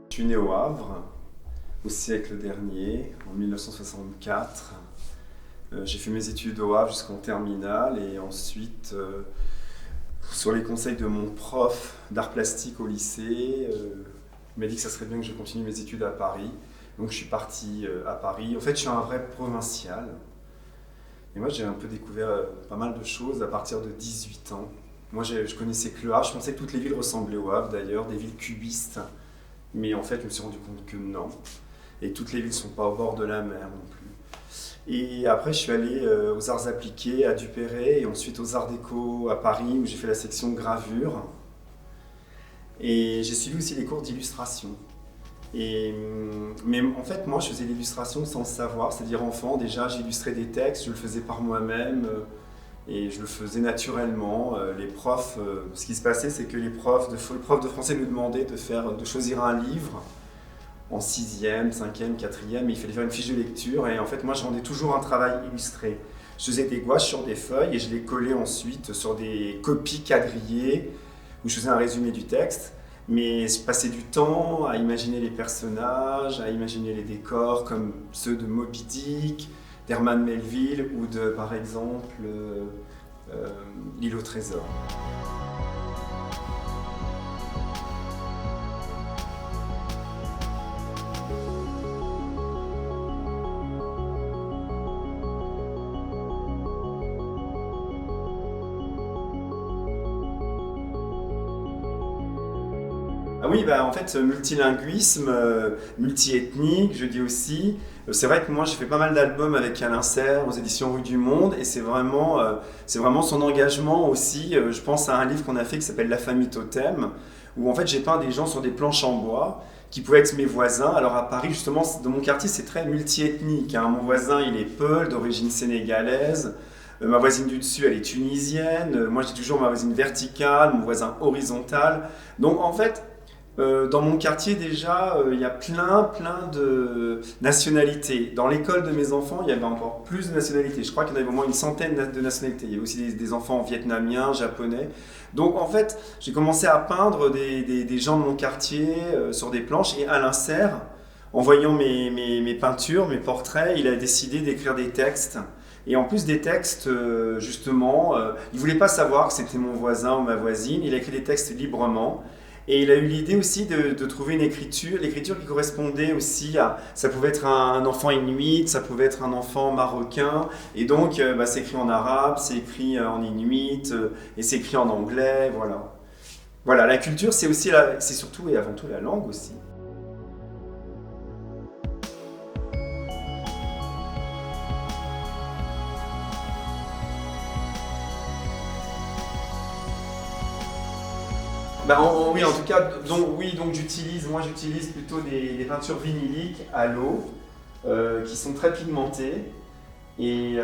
Je suis né au Havre, au siècle dernier, en 1964. J'ai fait mes études au Havre jusqu'en terminale et ensuite, sur les conseils de mon prof d'art plastique au lycée, il m'a dit que ça serait bien que je continue mes études à Paris. Donc je suis parti à Paris. En fait, je suis un vrai provincial. Et moi, j'ai un peu découvert pas mal de choses à partir de 18 ans. Moi, je connaissais que le Havre. Je pensais que toutes les villes ressemblaient au Havre, d'ailleurs, des villes cubistes. Mais en fait, je me suis rendu compte que non. Et toutes les villes ne sont pas au bord de la mer non plus. Et après, je suis allé aux arts appliqués à Duperré et ensuite aux arts déco à Paris où j'ai fait la section gravure. Et j'ai suivi aussi les cours d'illustration. Mais en fait, moi, je faisais l'illustration sans le savoir. C'est-à-dire, enfant, déjà, j'illustrais des textes, je le faisais par moi-même et je le faisais naturellement. Les profs, ce qui se passait, c'est que les profs de français nous demandaient de choisir un livre en 6e, 5e, 4e, et il fallait faire une fiche de lecture. Et en fait, moi, je rendais toujours un travail illustré. Je faisais des gouaches sur des feuilles et je les collais ensuite sur des copies quadrillées où je faisais un résumé du texte. Mais je passais du temps à imaginer les personnages, à imaginer les décors comme ceux de Moby Dick, d'Herman Melville ou de, par exemple, L'île au trésor. Ah oui, en fait, multilinguisme, multiethnique, je dis aussi. C'est vrai que moi, j'ai fait pas mal d'albums avec Alain Serre aux éditions Rue du Monde, et c'est vraiment son engagement aussi. Je pense à un livre qu'on a fait qui s'appelle La famille totem, où en fait, j'ai peint des gens sur des planches en bois qui pouvaient être mes voisins. Alors à Paris, justement, dans mon quartier, c'est très multiethnique, hein. Mon voisin, il est peul, d'origine sénégalaise. Ma voisine du dessus, elle est tunisienne. Moi, j'ai toujours ma voisine verticale, mon voisin horizontal. Donc, en fait, dans mon quartier, déjà, il y a plein de nationalités. Dans l'école de mes enfants, il y avait encore plus de nationalités. Je crois qu'il y en avait au moins une centaine de nationalités. Il y avait aussi des enfants vietnamiens, japonais. Donc, en fait, j'ai commencé à peindre des gens de mon quartier sur des planches. Et Alain Serre, en voyant mes peintures, mes portraits, il a décidé d'écrire des textes. Et en plus des textes, justement, il ne voulait pas savoir que c'était mon voisin ou ma voisine. Il a écrit des textes librement. Et il a eu l'idée aussi de trouver l'écriture qui correspondait aussi à... Ça pouvait être un enfant inuit, ça pouvait être un enfant marocain. Et donc, c'est écrit en arabe, c'est écrit en inuit, et c'est écrit en anglais, voilà. Voilà, la culture, c'est surtout et avant tout la langue aussi. Oui, en tout cas, donc j'utilise plutôt des peintures vinyliques à l'eau qui sont très pigmentées. Et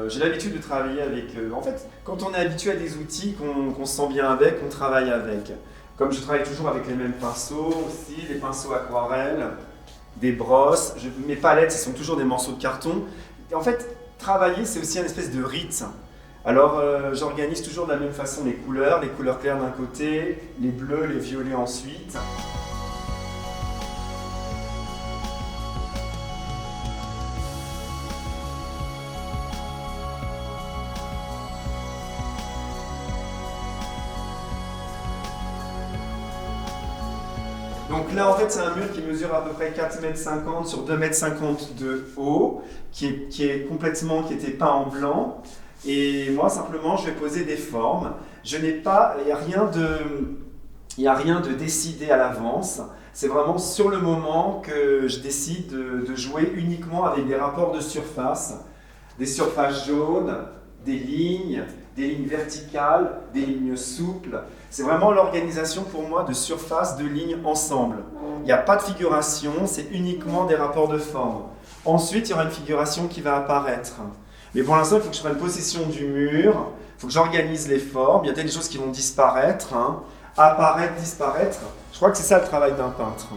j'ai l'habitude de travailler avec. En fait, quand on est habitué à des outils qu'on se sent bien avec, on travaille avec. Comme je travaille toujours avec les mêmes pinceaux aussi, des pinceaux aquarelles, des brosses. Mes palettes, ce sont toujours des morceaux de carton. Et en fait, travailler, c'est aussi une espèce de rite. Alors j'organise toujours de la même façon les couleurs claires d'un côté, les bleus, les violets ensuite. Donc là en fait c'est un mur qui mesure à peu près 4,50 m sur 2,50 m de haut, qui était peint en blanc. Et moi, simplement, je vais poser des formes. Il n'y a rien de décidé à l'avance. C'est vraiment sur le moment que je décide de jouer uniquement avec des rapports de surface. Des surfaces jaunes, des lignes verticales, des lignes souples. C'est vraiment l'organisation pour moi de surface, de lignes ensemble. Il n'y a pas de figuration, c'est uniquement des rapports de forme. Ensuite, il y aura une figuration qui va apparaître. Mais pour l'instant, il faut que je prenne possession du mur, il faut que j'organise les formes, il y a peut-être des choses qui vont disparaître, apparaître, disparaître. Je crois que c'est ça le travail d'un peintre.